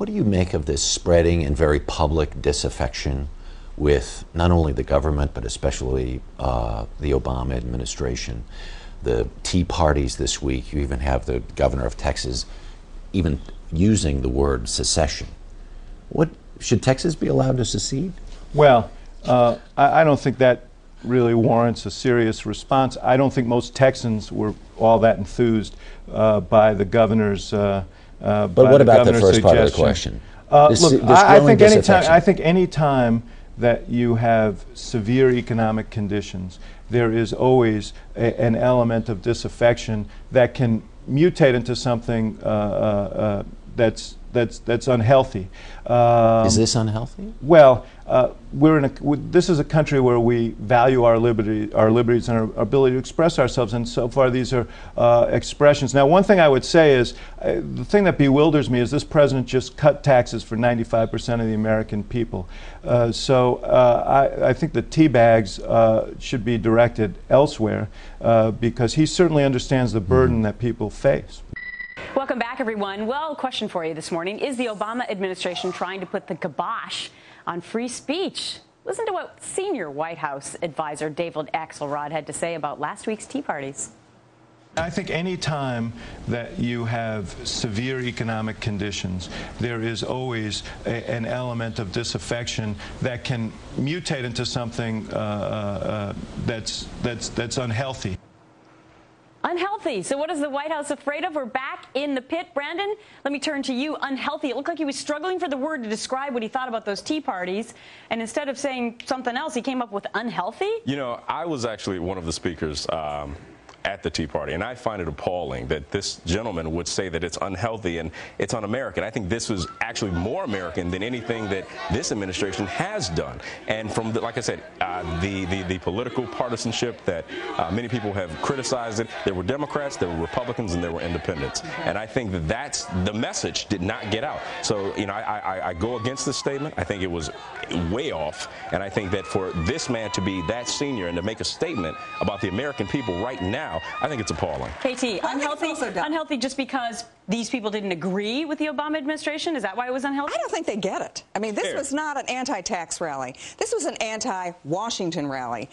what do you make of this spreading and very public disaffection with not only the government, but especially the Obama administration? The Tea Parties this week, you even have the governor of Texas even using the word secession. Should Texas be allowed to secede? Well, I don't think that really warrants a serious response. I don't think most Texans were all that enthused by the governor's but what about the first part of the question? Look, I think any time that you have severe economic conditions, there is always an element of disaffection that can mutate into something that's unhealthy. Is this unhealthy? Well, this is a country where we value our liberties and our ability to express ourselves, and so far these are expressions. Now, one thing I would say is, the thing that bewilders me is this president just cut taxes for 95% of the American people. So I think the tea bags should be directed elsewhere because he certainly understands the burden that people face. Welcome back, everyone. Well, question for you this morning. Is the Obama administration trying to put the kibosh on free speech? Listen to what senior White House advisor David Axelrod had to say about last week's tea parties. I think any time that you have severe economic conditions, there is always an element of disaffection that can mutate into something that's unhealthy. Unhealthy. So what is the White House afraid of? We're back in the pit. Brandon, let me turn to you. Unhealthy. It looked like he was struggling for the word to describe what he thought about those tea parties. And instead of saying something else, he came up with unhealthy? You know, I was actually one of the speakers at the Tea Party, and I find it appalling that this gentleman would say that it's unhealthy and it's un-American. I think this was actually more American than anything that this administration has done. And from, like I said, the political partisanship that many people have criticized it, there were Democrats, there were Republicans, and there were independents. And I think that that's the message did not get out. So, you know, I go against this statement. I think it was way off. And I think that for this man to be that senior and to make a statement about the American people right now, I think it's appalling. KT, unhealthy just because these people didn't agree with the Obama administration? Is that why it was unhealthy? I don't think they get it. I mean, this was not an anti-tax rally. This was an anti-Washington rally.